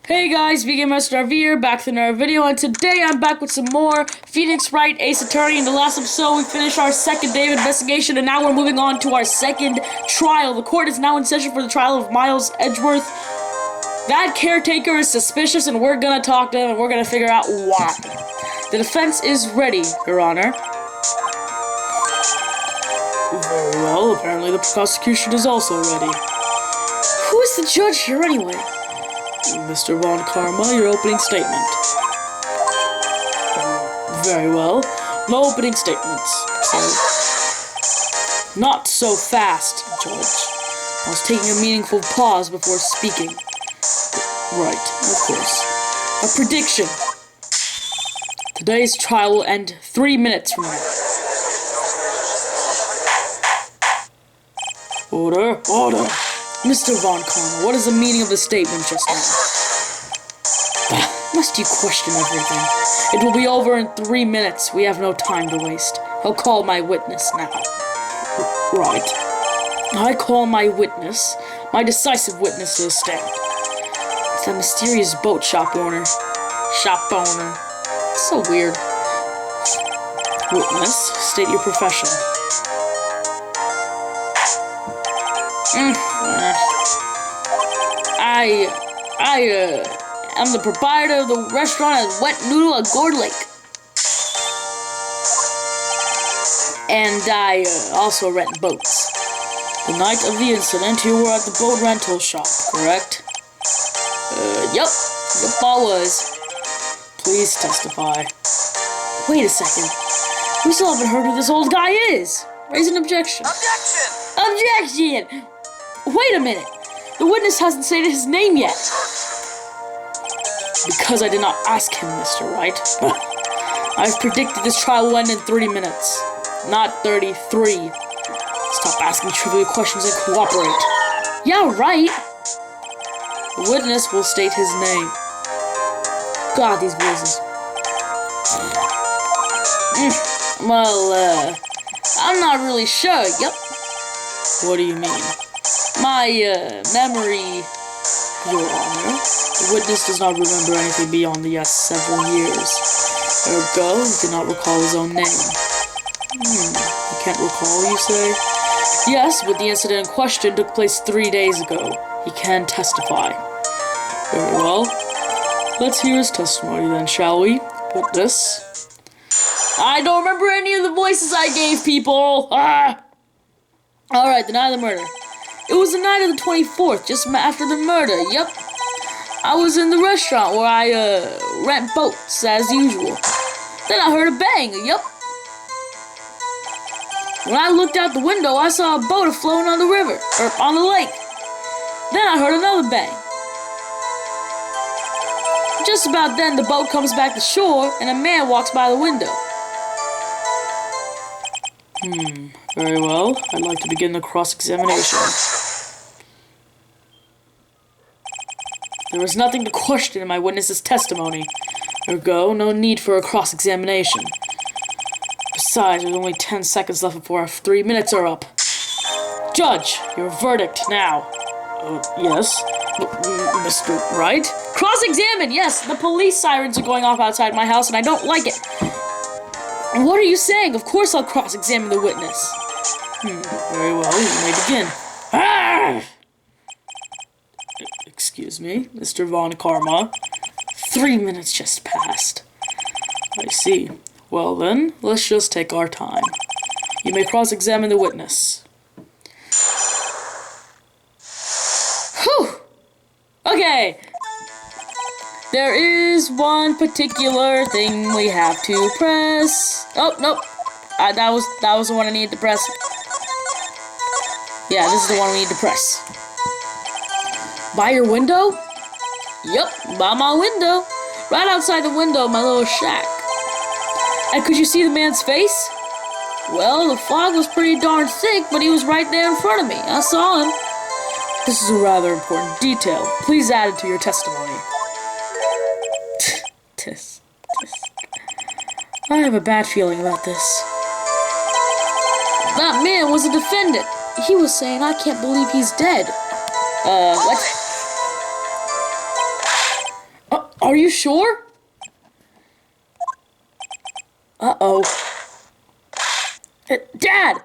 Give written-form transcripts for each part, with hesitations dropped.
Hey guys, Vegan Master RV here, back with another video, and today I'm back with some more Phoenix Wright Ace Attorney. In the last episode, we finished our second day of investigation, and now we're moving on to our second trial. The court is now in session for the trial of Miles Edgeworth. That caretaker is suspicious, and we're gonna talk to him, and we're gonna figure out why. The defense is ready, Your Honor. Very well, apparently the prosecution is also ready. Who is the judge here anyway? Mr. Von Karma, your opening statement. Very well. No opening statements. So, not so fast, Judge. I was taking a meaningful pause before speaking. Right, of course. A prediction. Today's trial will end 3 minutes from now. Order, order. Mr. Von Karma, what is the meaning of the statement just now? Must you question everything? It will be over in 3 minutes. We have no time to waste. I'll call my witness now. Right. I call my witness, my decisive witness to the stand. It's that mysterious boat shop owner. So weird. Witness, state your profession. I'm the proprietor of the restaurant at Wet Noodle at Gourd Lake. And I also rent boats. The night of the incident, you were at the boat rental shop, correct? Yep, I was. Please testify. Wait a second. We still haven't heard who this old guy is. Raise an objection. Objection! Wait a minute. The witness hasn't stated his name yet. Because I did not ask him, Mr. Wright. I've predicted this trial will end in 30 minutes, not 33. Stop asking trivial questions and cooperate. Yeah, right. The witness will state his name. God, these voices. Well, I'm not really sure. Yep. What do you mean? My, memory, Your Honor. The witness does not remember anything beyond the last several years. Ergo, he cannot recall his own name. He can't recall, you say? Yes, but the incident in question took place 3 days ago. He can testify. Very well. Let's hear his testimony then, shall we? Witness. I don't remember any of the voices I gave people! Alright, the night of the murder. It was the night of the 24th, just after the murder, yep. I was in the restaurant where I, rent boats, as usual. Then I heard a bang, yep. When I looked out the window, I saw a boat floating on the river, or on the lake. Then I heard another bang. Just about then, the boat comes back to shore, and a man walks by the window. Very well. I'd like to begin the cross-examination. There was nothing to question in my witness's testimony. Ergo, no need for a cross-examination. Besides, there's only 10 seconds left before our 3 minutes are up. Judge, your verdict now. Yes? Mr. Wright? Cross-examine, yes! The police sirens are going off outside my house and I don't like it. What are you saying? Of course I'll cross-examine the witness. Very well, you may begin. Excuse me, Mr. Von Karma. 3 minutes just passed. I see. Well then, let's just take our time. You may cross-examine the witness. Whew! Okay. There is one particular thing we have to press. Oh, nope. That was the one I needed to press. Yeah, this is the one we need to press. By your window? Yep, by my window. Right outside the window of my little shack. And could you see the man's face? Well, the fog was pretty darn thick, but he was right there in front of me. I saw him. This is a rather important detail. Please add it to your testimony. I have a bad feeling about this. That man was a defendant. He was saying, I can't believe he's dead. What? Are you sure? Uh-oh. Dad!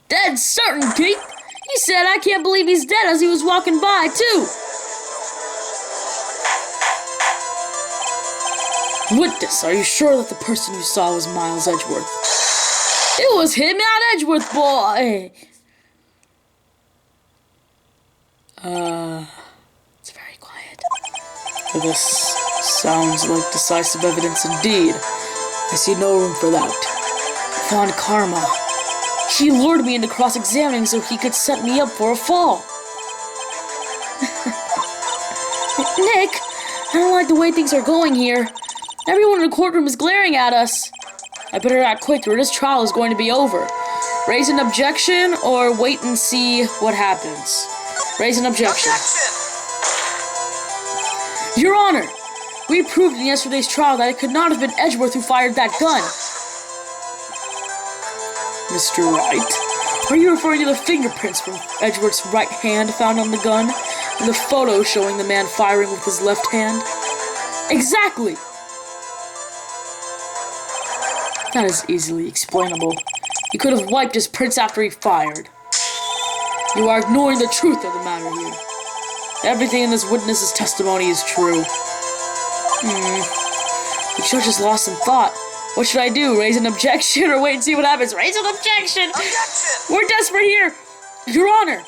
Dead certainty? He said, I can't believe he's dead as he was walking by, too. Witness, are you sure that the person you saw was Miles Edgeworth? It was him at Edgeworth, boy! It's very quiet. This sounds like decisive evidence indeed. I see no room for that. Von Karma. He lured me into cross-examining so he could set me up for a fall. Nick, I don't like the way things are going here. Everyone in the courtroom is glaring at us. I better act quick or this trial is going to be over. Raise an objection or wait and see what happens. Raise an objection. Your Honor, we proved in yesterday's trial that it could not have been Edgeworth who fired that gun. Mr. Wright, are you referring to the fingerprints from Edgeworth's right hand found on the gun, and the photo showing the man firing with his left hand? Exactly! That is easily explainable. He could have wiped his prints after he fired. You are ignoring the truth of the matter here. Everything in this witness's testimony is true. The judge has lost some thought. What should I do? Raise an objection or wait and see what happens? Raise an objection! We're desperate here! Your Honor,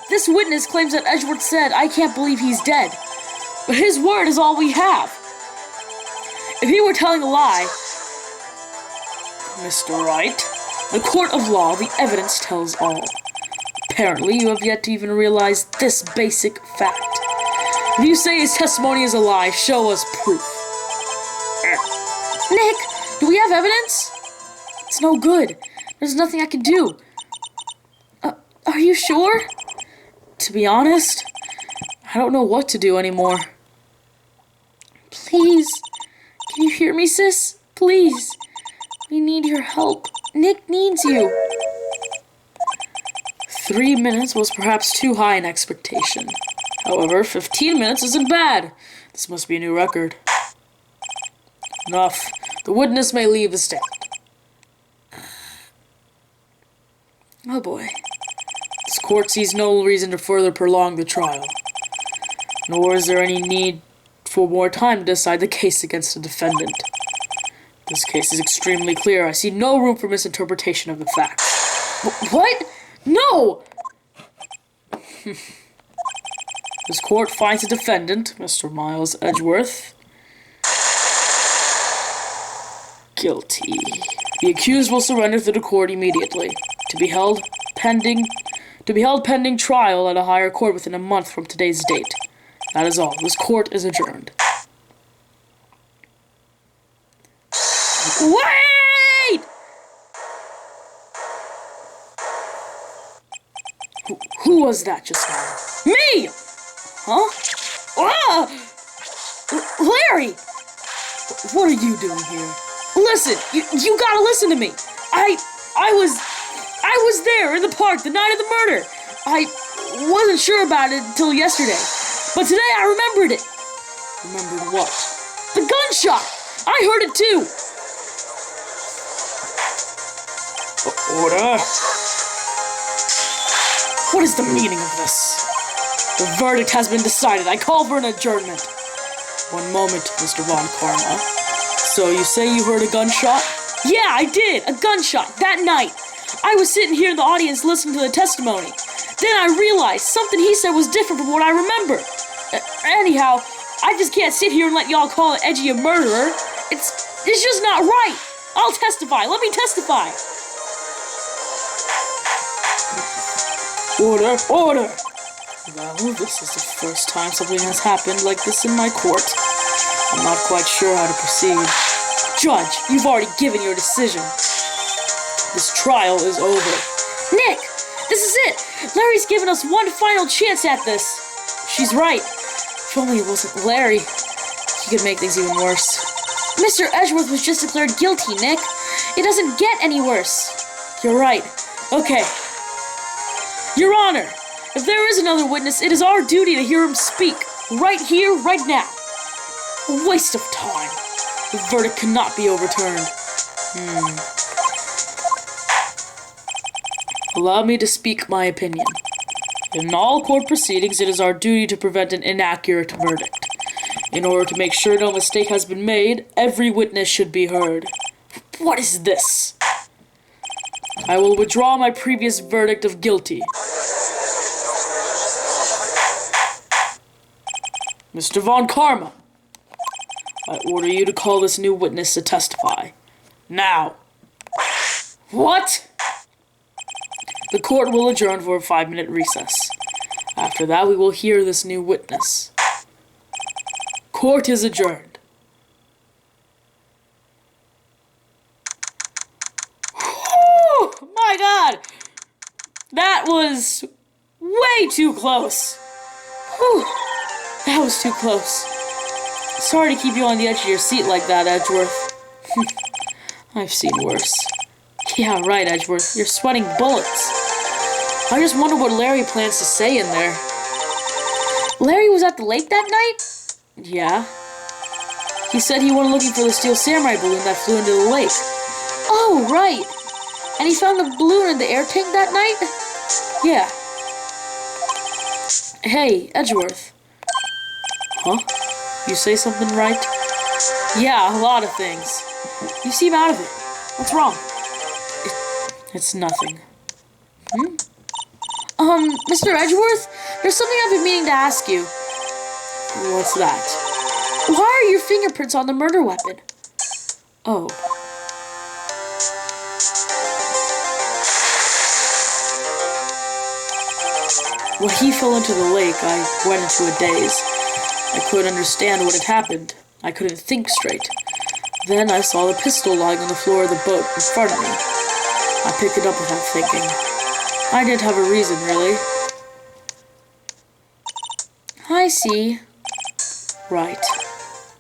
this witness claims that Edgeworth said, I can't believe he's dead. But his word is all we have. If he were telling a lie, Mr. Wright, the court of law, the evidence tells all. Apparently, you have yet to even realize this basic fact. If you say his testimony is a lie, show us proof. Nick, do we have evidence? It's no good. There's nothing I can do. Are you sure? To be honest, I don't know what to do anymore. Please, can you hear me, sis? Please. We need your help. Nick needs you. 3 minutes was perhaps too high an expectation. However, 15 minutes isn't bad. This must be a new record. Enough. The witness may leave the stand. Oh boy. This court sees no reason to further prolong the trial. Nor is there any need for more time to decide the case against the defendant. This case is extremely clear. I see no room for misinterpretation of the facts. What? No! This court finds the defendant, Mr. Miles Edgeworth, guilty. The accused will surrender to the court immediately, to be held pending trial at a higher court within a month from today's date. That is all. This court is adjourned. Wait! Who was that just now? Me! Huh? Ah! Larry! What are you doing here? Listen, you gotta listen to me. I was there in the park the night of the murder. I wasn't sure about it until yesterday, but today I remembered it. Remembered what? The gunshot! I heard it too. Order. What is the meaning of this? The verdict has been decided. I call for an adjournment. One moment, Mr. Von Karma. So you say you heard a gunshot? Yeah, I did. A gunshot that night. I was sitting here in the audience listening to the testimony. Then I realized something he said was different from what I remember. Anyhow, I just can't sit here and let y'all call Edgy a murderer. It's just not right. I'll testify. Let me testify. Order, order! Well, this is the first time something has happened like this in my court. I'm not quite sure how to proceed. Judge, you've already given your decision. This trial is over. Nick! This is it! Larry's given us one final chance at this. She's right. If only it wasn't Larry, he could make things even worse. Mr. Edgeworth was just declared guilty, Nick. It doesn't get any worse. You're right. Okay. Your Honor, If there is another witness, it is our duty to hear him speak. Right here, right now. A waste of time. The verdict cannot be overturned. Allow me to speak my opinion. In all court proceedings, it is our duty to prevent an inaccurate verdict. In order to make sure no mistake has been made, every witness should be heard. What is this? I will withdraw my previous verdict of guilty. Mr. Von Karma, I order you to call this new witness to testify. Now. What? The court will adjourn for a 5-minute recess. After that, we will hear this new witness. Court is adjourned. Whew, my God! That was way too close. Whew, that was too close. Sorry to keep you on the edge of your seat like that, Edgeworth. I've seen worse. Yeah, right, Edgeworth. You're sweating bullets. I just wonder what Larry plans to say in there. Larry was at the lake that night? Yeah. He said he went looking for the steel samurai balloon that flew into the lake. Oh, right. And he found the balloon in the air tank that night? Yeah. Hey, Edgeworth. Huh? You say something, right? Yeah, a lot of things. You seem out of it. What's wrong? It's nothing. Mr. Edgeworth? There's something I've been meaning to ask you. What's that? Why are your fingerprints on the murder weapon? Oh. When he fell into the lake, I went into a daze. I couldn't understand what had happened. I couldn't think straight. Then I saw the pistol lying on the floor of the boat in front of me. I picked it up without thinking. I didn't have a reason, really. I see. Right.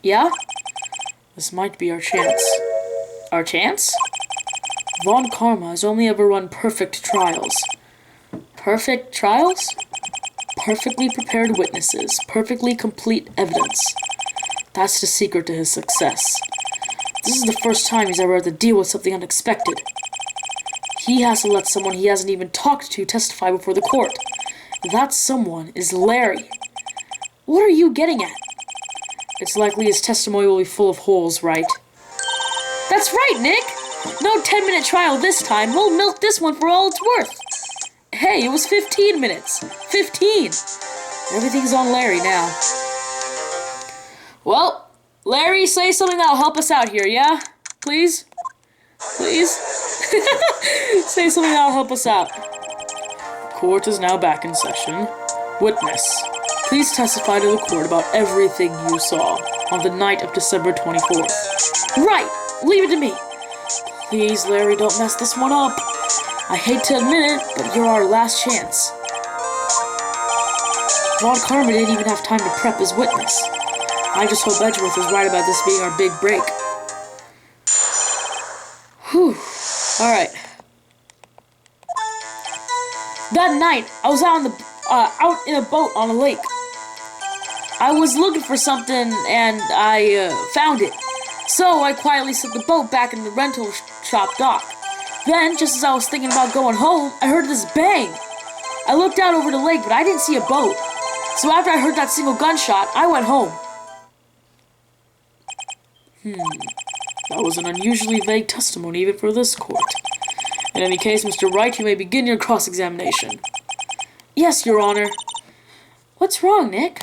Yeah? This might be our chance. Our chance? Von Karma has only ever run perfect trials. Perfect trials? Perfectly prepared witnesses, perfectly complete evidence. That's the secret to his success. This is the first time he's ever had to deal with something unexpected. He has to let someone he hasn't even talked to testify before the court. That someone is Larry. What are you getting at? It's likely his testimony will be full of holes, right? That's right, Nick! No 10-minute trial this time. We'll milk this one for all it's worth. Hey, it was 15 minutes. 15! Everything's on Larry now. Well, Larry, say something that'll help us out here, yeah? Please? Please? Say something that'll help us out. Court is now back in session. Witness, please testify to the court about everything you saw on the night of December 24th. Right! Leave it to me. Please, Larry, don't mess this one up. I hate to admit it, but you're our last chance. Von Karma didn't even have time to prep his witness. I just hope Edgeworth is right about this being our big break. Whew. Alright. That night, I was out in a boat on a lake. I was looking for something, and I found it. So I quietly set the boat back in the rental shop dock. Then, just as I was thinking about going home, I heard this bang. I looked out over the lake, but I didn't see a boat. So after I heard that single gunshot, I went home. That was an unusually vague testimony even for this court. In any case, Mr. Wright, you may begin your cross-examination. Yes, Your Honor. What's wrong, Nick?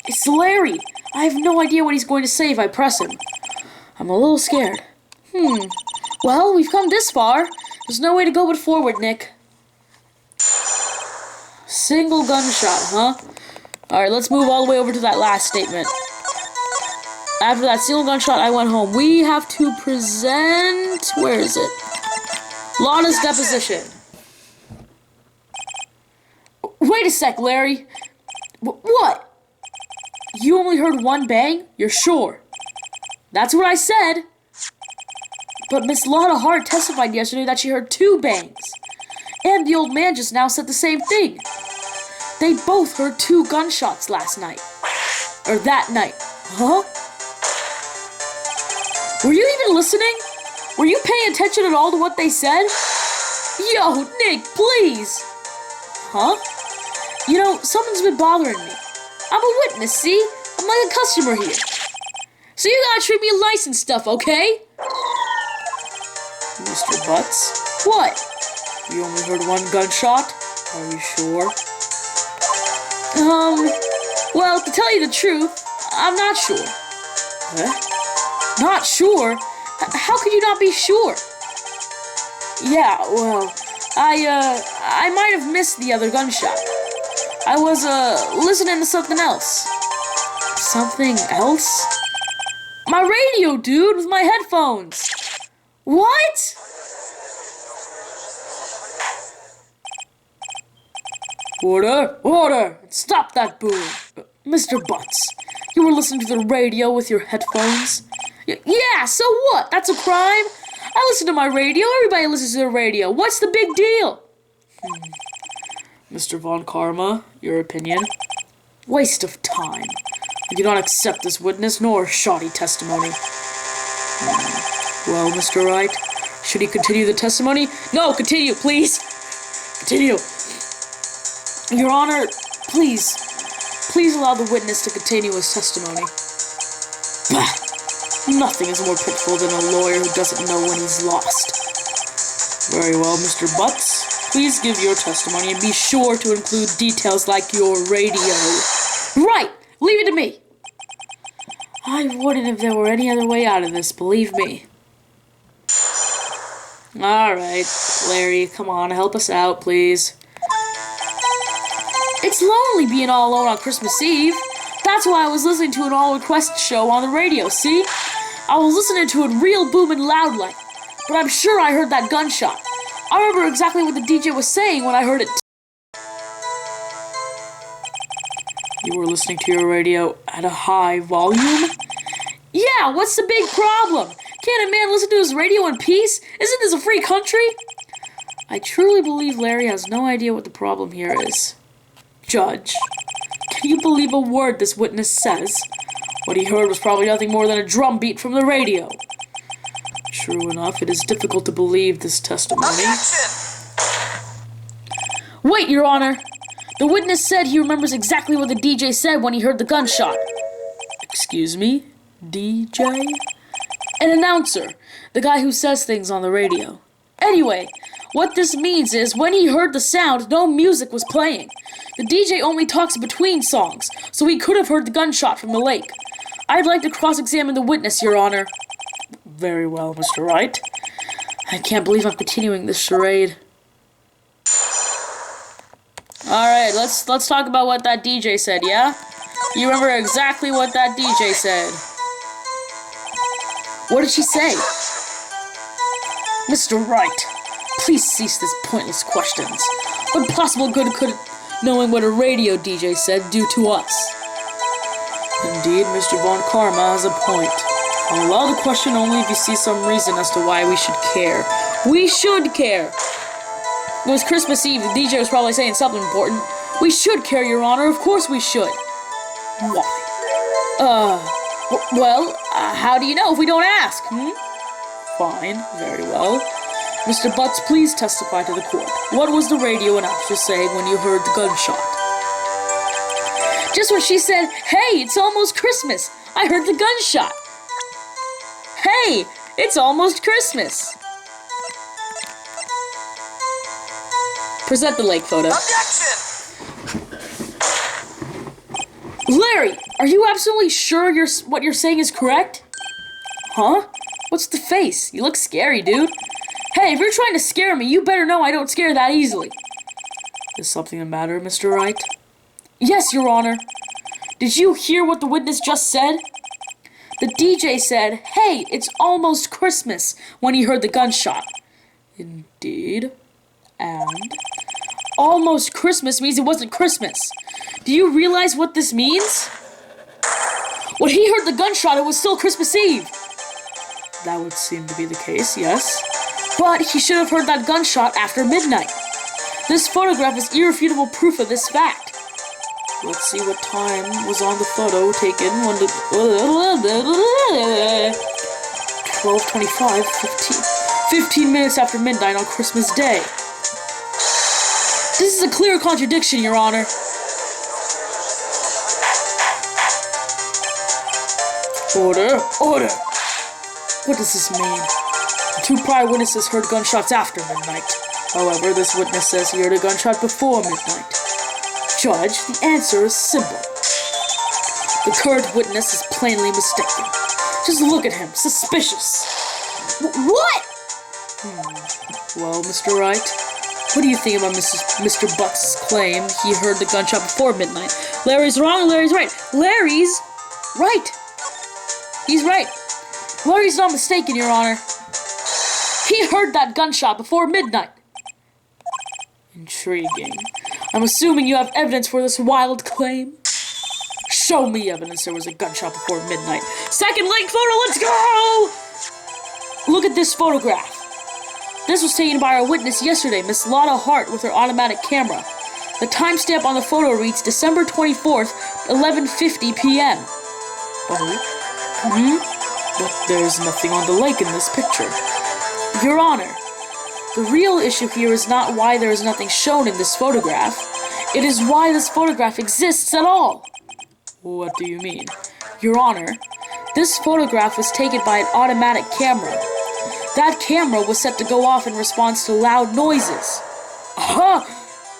It's Larry. I have no idea what he's going to say if I press him. I'm a little scared. Well, we've come this far. There's no way to go but forward, Nick. Single gunshot, huh? Alright, let's move all the way over to that last statement. After that single gunshot, I went home. We have to present... Where is it? Lana's deposition. Wait a sec, Larry. What? You only heard one bang? You're sure? That's what I said. But Miss Lana Hart testified yesterday that she heard 2 bangs. And the old man just now said the same thing. They both heard 2 gunshots last night. Or that night. Huh? Were you even listening? Were you paying attention at all to what they said? Yo, Nick, please! Huh? You know, something's been bothering me. I'm a witness, see? I'm like a customer here. So you gotta treat me nice and stuff, okay? Mr. Butts? What? You only heard 1 gunshot? Are you sure? Well, to tell you the truth, I'm not sure. Huh? Not sure? How could you not be sure? Yeah, well, I might have missed the other gunshot. I was, listening to something else. Something else? My radio, dude, with my headphones. What? Order! Order! Stop that booing! Mr. Butts, you were listening to the radio with your headphones? Yeah, so what? That's a crime? I listen to my radio. Everybody listens to the radio. What's the big deal? Mr. Von Karma, your opinion? Waste of time. I do not accept this witness nor shoddy testimony. Well, Mr. Wright, should he continue the testimony? No, continue, please. Continue. Your Honor, please allow the witness to continue his testimony. Bah! Nothing is more pitiful than a lawyer who doesn't know when he's lost. Very well, Mr. Butts. Please give your testimony and be sure to include details like your radio. Right! Leave it to me! I wouldn't if there were any other way out of this, believe me. Alright, Larry, come on, help us out, please. It's lonely being all alone on Christmas Eve. That's why I was listening to an all-request show on the radio, see? I was listening to it real booming loud like, but I'm sure I heard that gunshot. I remember exactly what the DJ was saying when I heard it. You were listening to your radio at a high volume? Yeah, what's the big problem? Can't a man listen to his radio in peace? Isn't this a free country? I truly believe Larry has no idea what the problem here is. Judge, can you believe a word this witness says? What he heard was probably nothing more than a drum beat from the radio. True enough, it is difficult to believe this testimony. Wait, Your Honor! The witness said he remembers exactly what the DJ said when he heard the gunshot. Excuse me? DJ? An announcer. The guy who says things on the radio. Anyway, what this means is when he heard the sound, no music was playing. The DJ only talks between songs, so he could have heard the gunshot from the lake. I'd like to cross-examine the witness, Your Honor. Very well, Mr. Wright. I can't believe I'm continuing this charade. Alright, let's talk about what that DJ said, yeah? You remember exactly what that DJ said. What did she say? Mr. Wright, please cease these pointless questions. What possible good could knowing what a radio DJ said do to us? Indeed, Mr. Von Karma has a point. I'll allow the question only if you see some reason as to why we should care. We should care! It was Christmas Eve. The DJ was probably saying something important. We should care, Your Honor. Of course we should. Why? Well, how do you know if we don't ask, Fine, very well. Mr. Butts, please testify to the court. What was the radio announcer saying when you heard the gunshot? Just when she said, "Hey, it's almost Christmas," I heard the gunshot. Hey, it's almost Christmas. Present the lake photo. Objection! Larry, are you absolutely sure what you're saying is correct? Huh? What's the face? You look scary, dude. Hey, if you're trying to scare me, you better know I don't scare that easily. Is something the matter, Mr. Wright? Yes, Your Honor. Did you hear what the witness just said? The DJ said, "Hey, it's almost Christmas," when he heard the gunshot. Indeed. And? Almost Christmas means it wasn't Christmas. Do you realize what this means? When he heard the gunshot, it was still Christmas Eve. That would seem to be the case, yes. But he should have heard that gunshot after midnight. This photograph is irrefutable proof of this fact. Let's see what time was on the photo taken. 12:25, 15 minutes after midnight on Christmas Day. This is a clear contradiction, Your Honor. Order, order. What does this mean? The two prior witnesses heard gunshots after midnight. However, this witness says he heard a gunshot before midnight. Judge, the answer is simple. The current witness is plainly mistaken. Just look at him. Suspicious. What? Well, Mr. Wright, what do you think about Mr. Butts' claim he heard the gunshot before midnight? Larry's wrong, Larry's right. Larry's right. He's right. Larry's not mistaken, Your Honor. He heard that gunshot before midnight. Intriguing. I'm assuming you have evidence for this wild claim? Show me evidence there was a gunshot before midnight. Second link photo, let's go! Look at this photograph. This was taken by our witness yesterday, Miss Lotta Hart, with her automatic camera. The timestamp on the photo reads December 24th, 11:50 p.m. Oh? But there's nothing on the lake in this picture. Your Honor, the real issue here is not why there is nothing shown in this photograph. It is why this photograph exists at all. What do you mean? Your Honor, this photograph was taken by an automatic camera. That camera was set to go off in response to loud noises. Aha!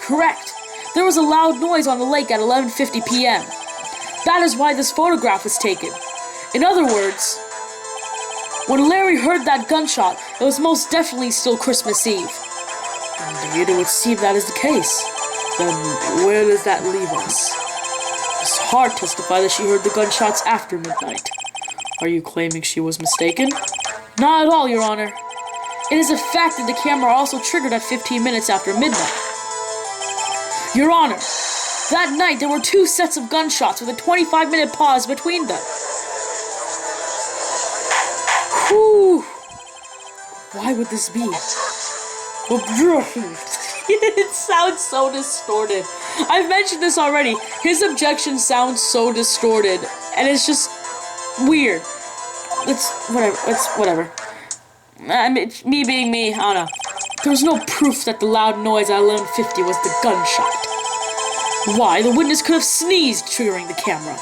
Correct. There was a loud noise on the lake at 11:50 p.m. That is why this photograph was taken. In other words, when Larry heard that gunshot, it was most definitely still Christmas Eve. Indeed, it would seem that is the case. Then where does that leave us? Miss Hart testified that she heard the gunshots after midnight. Are you claiming she was mistaken? Not at all, Your Honor. It is a fact that the camera also triggered at 15 minutes after midnight. Your Honor, that night there were two sets of gunshots with a 25-minute pause between them. Whew. Why would this be? It sounds so distorted. I've mentioned this already. His objection sounds so distorted, and it's just weird. It's whatever. It's me being me, I don't know. There was no proof that the loud noise at 11:50 was the gunshot. Why? The witness could have sneezed, triggering the camera.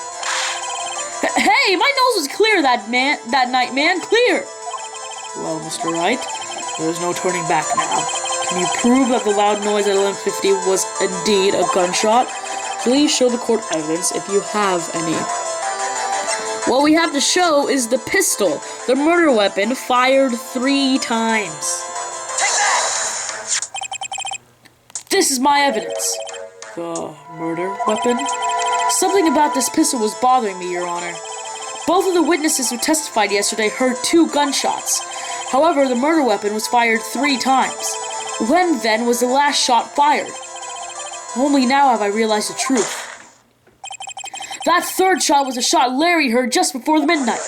Hey, my nose was clear that night, man. Clear. Well, Mr. Wright, there's no turning back now. Can you prove that the loud noise at 11:50 was indeed a gunshot? Please show the court evidence if you have any. What we have to show is the pistol, the murder weapon, fired 3 times. Take that! This is my evidence. The murder weapon? Something about this pistol was bothering me, Your Honor. Both of the witnesses who testified yesterday heard 2 gunshots. However, the murder weapon was fired 3 times. When, then, was the last shot fired? Only now have I realized the truth. That 3rd shot was a shot Larry heard just before the midnight.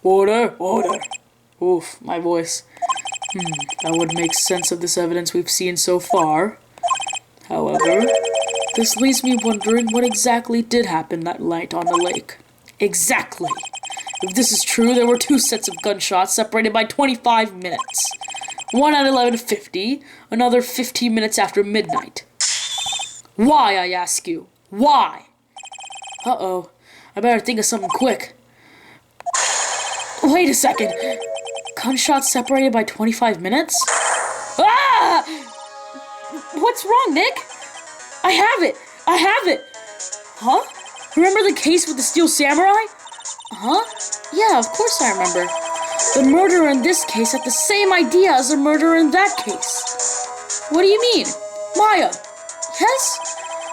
Order, order. Oof, my voice. That would make sense of this evidence we've seen so far. However, this leaves me wondering what exactly did happen that night on the lake. Exactly. If this is true, there were 2 sets of gunshots separated by 25 minutes. One at 11:50, another 15 minutes after midnight. Why, I ask you? Why? Uh-oh. I better think of something quick. Wait a second. Gunshots separated by 25 minutes? Ah! What's wrong, Nick? I have it! I have it! Huh? Remember the case with the Steel Samurai? Huh? Yeah, of course I remember. The murderer in this case had the same idea as the murderer in that case. What do you mean? Maya, yes?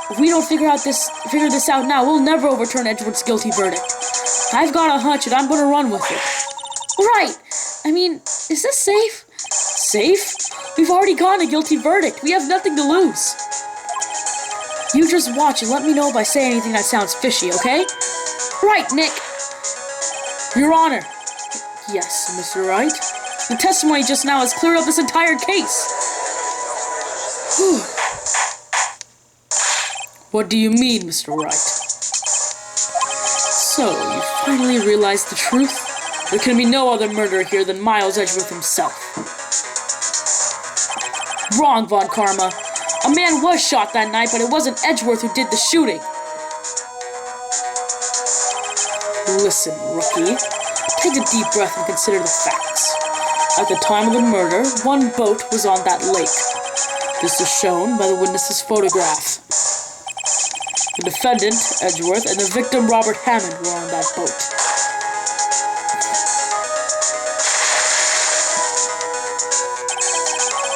If we don't figure this out now, we'll never overturn Edgeworth's guilty verdict. I've got a hunch and I'm gonna run with it. Right! I mean, is this safe? Safe? We've already gotten a guilty verdict. We have nothing to lose. You just watch and let me know if I say anything that sounds fishy, okay? Right, Nick. Your Honor. Yes, Mr. Wright. The testimony just now has cleared up this entire case. What do you mean, Mr. Wright? So, you finally realized the truth? There can be no other murderer here than Miles Edgeworth himself. Wrong, Von Karma. A man was shot that night, but it wasn't Edgeworth who did the shooting. Listen, rookie. Take a deep breath and consider the facts. At the time of the murder, one boat was on that lake. This is shown by the witness's photograph. The defendant, Edgeworth, and the victim, Robert Hammond, were on that boat.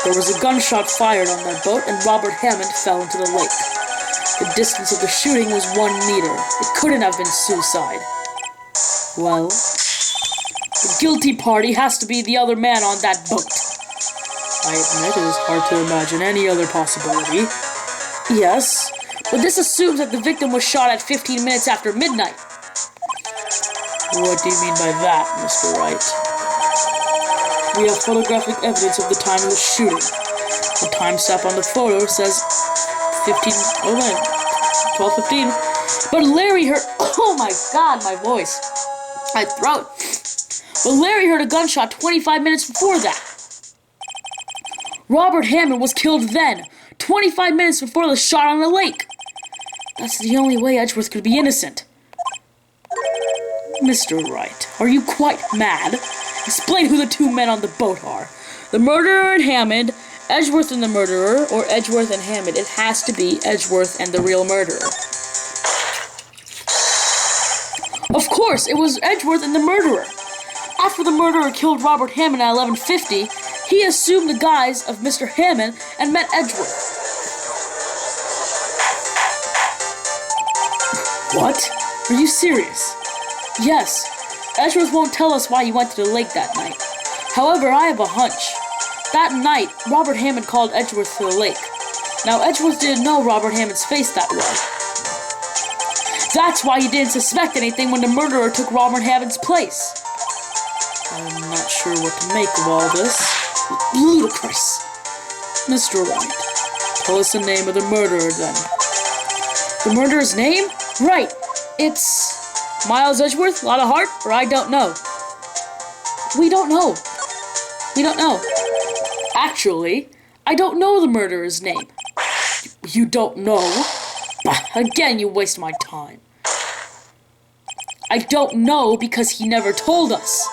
There was a gunshot fired on that boat, and Robert Hammond fell into the lake. The distance of the shooting was 1 meter. It couldn't have been suicide. Well, the guilty party has to be the other man on that boat. I admit it is hard to imagine any other possibility. Yes, but this assumes that the victim was shot at 15 minutes after midnight. What do you mean by that, Mr. Wright? We have photographic evidence of the time of the shooting. The timestamp on the photo says 12:15. But Larry heard, oh my god, my voice. My throat. But Larry heard a gunshot 25 minutes before that. Robert Hammond was killed then, 25 minutes before the shot on the lake. That's the only way Edgeworth could be innocent. Mr. Wright, are you quite mad? Explain who the two men on the boat are. The murderer and Hammond, Edgeworth and the murderer, or Edgeworth and Hammond. It has to be Edgeworth and the real murderer. Of course, it was Edgeworth and the murderer. After the murderer killed Robert Hammond at 11:50, he assumed the guise of Mr. Hammond and met Edgeworth. What? Are you serious? Yes. Edgeworth won't tell us why he went to the lake that night. However, I have a hunch. That night, Robert Hammond called Edgeworth to the lake. Now, Edgeworth didn't know Robert Hammond's face that well. That's why he didn't suspect anything when the murderer took Robert Hammond's place. I'm not sure what to make of all this. Ludicrous. Mr. Wright, tell us the name of the murderer then. The murderer's name? Right. It's Miles Edgeworth, lot of heart, or I don't know. We don't know. We don't know. Actually, I don't know the murderer's name. You don't know? Bah, again, you waste my time. I don't know because he never told us.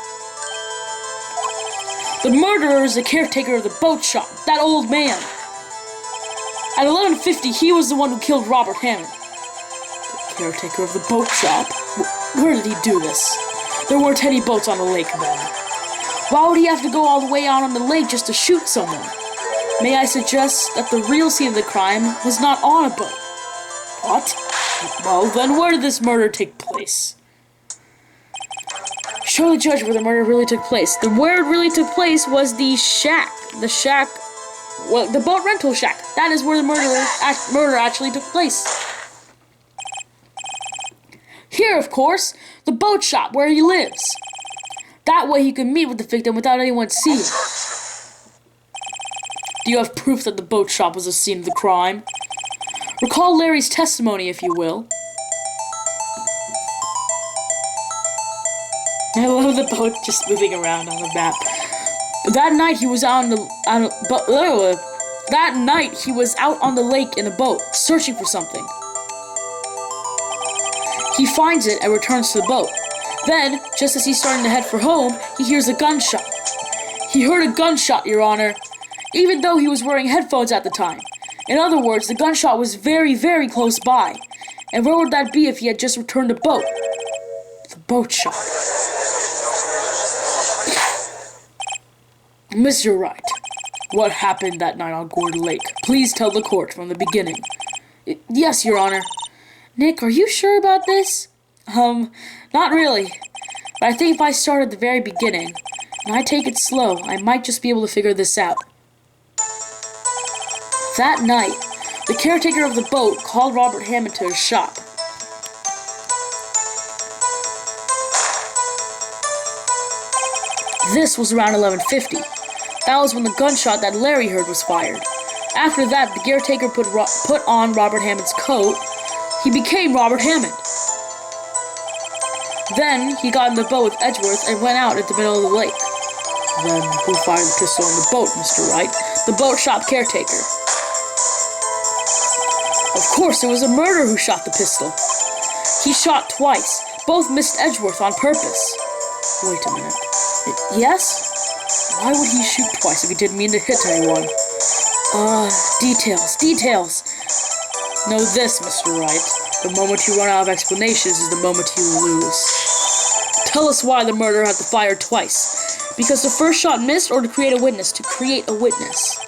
The murderer is the caretaker of the boat shop, that old man. At 11:50, he was the one who killed Robert Hammond. The caretaker of the boat shop? Where did he do this? There weren't any boats on the lake then. Why would he have to go all the way out on the lake just to shoot someone? May I suggest that the real scene of the crime was not on a boat? What? Well, then where did this murder take place? Show the judge where the murder really took place. Where it really took place was the shack. The shack, well, the boat rental shack. That is where the murder actually took place. Here, of course, the boat shop where he lives. That way he could meet with the victim without anyone seeing. Do you have proof that the boat shop was the scene of the crime? Recall Larry's testimony, if you will. I love the boat just moving around on the map. That night he was out on the lake in a boat, searching for something. He finds it and returns to the boat. Then, just as he's starting to head for home, he hears a gunshot. He heard a gunshot, Your Honor, even though he was wearing headphones at the time. In other words, the gunshot was very, very close by. And where would that be if he had just returned a boat? The boat shop. Mr. Wright, what happened that night on Gourd Lake? Please tell the court from the beginning. Yes, Your Honor. Nick, are you sure about this? Not really. But I think if I start at the very beginning, and I take it slow, I might just be able to figure this out. That night, the caretaker of the boat called Robert Hammond to his shop. This was around 11:50. That was when the gunshot that Larry heard was fired. After that, the caretaker put on Robert Hammond's coat. He became Robert Hammond. Then, he got in the boat with Edgeworth and went out at the middle of the lake. Then, who fired the pistol on the boat, Mr. Wright? The boat shop caretaker. Of course, it was a murderer who shot the pistol. He shot twice. Both missed Edgeworth on purpose. Wait a minute. Yes? Why would he shoot twice if he didn't mean to hit anyone? Details. Know this, Mr. Wright. The moment you run out of explanations is the moment you lose. Tell us why the murderer had to fire twice. Because the first shot missed or to create a witness? To create a witness.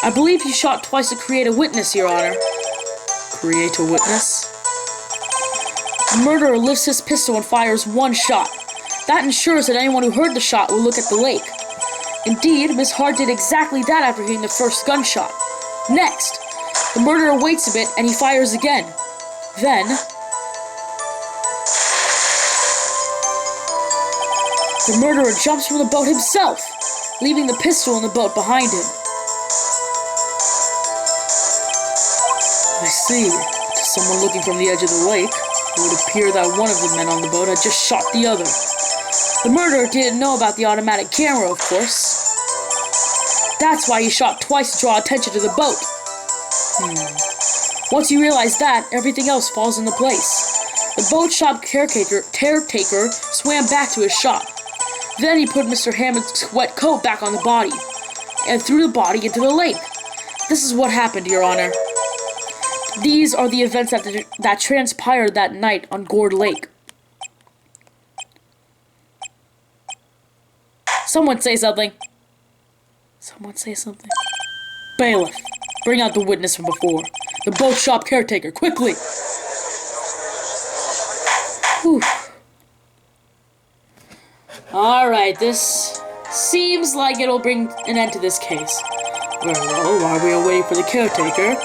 I believe he shot twice to create a witness, Your Honor. Create a witness? The murderer lifts his pistol and fires one shot. That ensures that anyone who heard the shot will look at the lake. Indeed, Miss Hart did exactly that after hearing the first gunshot. Next, the murderer waits a bit and he fires again. Then, the murderer jumps from the boat himself, leaving the pistol in the boat behind him. I see. To someone looking from the edge of the lake, it would appear that one of the men on the boat had just shot the other. The murderer didn't know about the automatic camera, of course. That's why he shot twice to draw attention to the boat. Once you realize that, everything else falls into place. The boat shop caretaker swam back to his shop. Then he put Mr. Hammond's wet coat back on the body, and threw the body into the lake. This is what happened, Your Honor. These are the events that transpired that night on Gourd Lake. Someone say something. Bailiff, bring out the witness from before. The boat shop caretaker, quickly! Whew. Alright, this seems like it'll bring an end to this case. Very well, while we are waiting for the caretaker,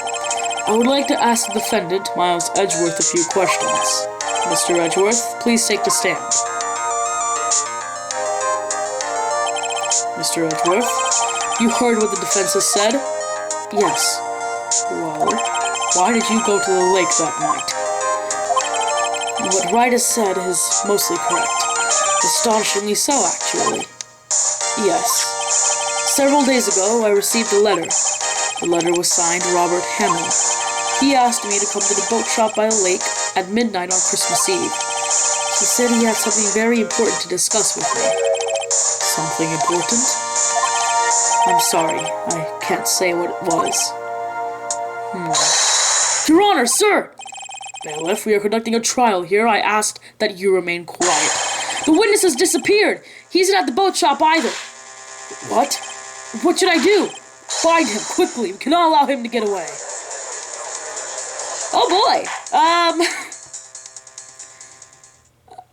I would like to ask the defendant, Miles Edgeworth, a few questions. Mr. Edgeworth, please take the stand. Mr. Edgeworth, you heard what the defense has said? Yes. Well, why did you go to the lake that night? What Wright has said is mostly correct. Astonishingly so, actually. Yes. Several days ago, I received a letter. The letter was signed Robert Hammond. He asked me to come to the boat shop by the lake at midnight on Christmas Eve. He said he had something very important to discuss with me. Something important? I'm sorry, I can't say what it was. Your Honor, sir! Bailiff, we are conducting a trial here. I asked that you remain quiet. The witness has disappeared! He isn't at the boat shop either. What? What should I do? Find him, quickly. We cannot allow him to get away. Oh boy!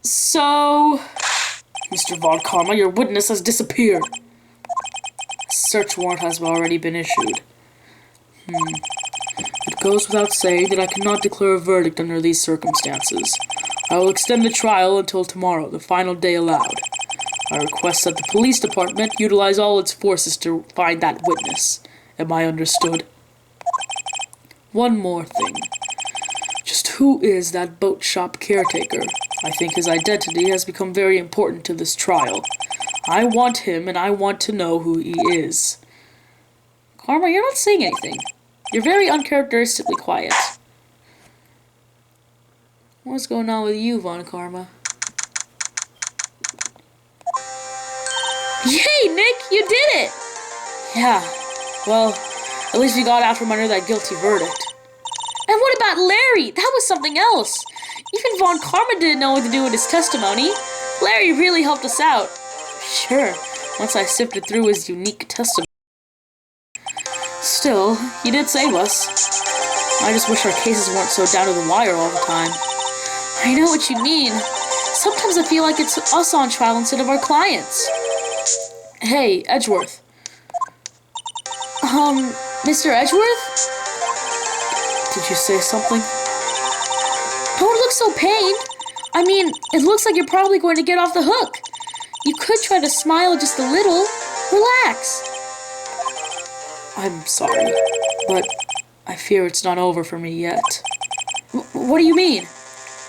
So... Mr. Von Karma, your witness has disappeared. A search warrant has already been issued. It goes without saying that I cannot declare a verdict under these circumstances. I will extend the trial until tomorrow, the final day allowed. I request that the police department utilize all its forces to find that witness. Am I understood? One more thing. Just who is that boat shop caretaker? I think his identity has become very important to this trial. I want him, and I want to know who he is. Karma, you're not saying anything. You're very uncharacteristically quiet. What's going on with you, Von Karma? Yay, Nick! You did it! Yeah, well, at least we got out from under that guilty verdict. And what about Larry? That was something else. Even Von Karma didn't know what to do with his testimony. Larry really helped us out. Sure, once I sifted through his unique testimony. Still, he did save us. I just wish our cases weren't so down to the wire all the time. I know what you mean. Sometimes I feel like it's us on trial instead of our clients. Hey, Edgeworth. Mr. Edgeworth? Did you say something? Don't look so pained. I mean, it looks like you're probably going to get off the hook. You could try to smile just a little. Relax. I'm sorry, but I fear it's not over for me yet. What do you mean?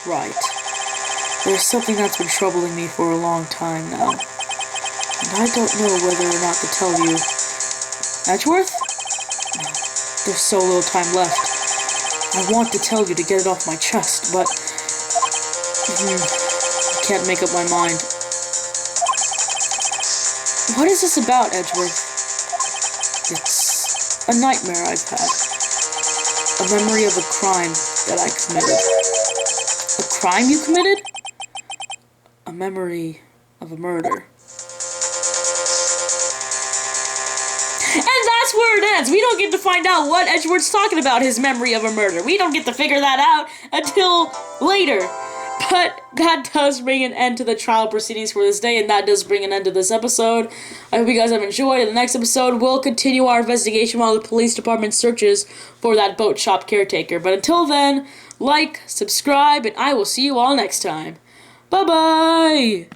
Right. There's something that's been troubling me for a long time now. And I don't know whether or not to tell you. Edgeworth? No, there's so little time left. I want to tell you to get it off my chest, but I can't make up my mind. What is this about, Edgeworth? It's a nightmare I've had. A memory of a crime that I committed. A crime you committed? A memory of a murder. And that's where it ends. We don't get to find out what Edgeworth's talking about, his memory of a murder. We don't get to figure that out until later. But that does bring an end to the trial proceedings for this day, and that does bring an end to this episode. I hope you guys have enjoyed. In the next episode, we'll continue our investigation while the police department searches for that boat shop caretaker. But until then, like, subscribe, and I will see you all next time. Bye-bye!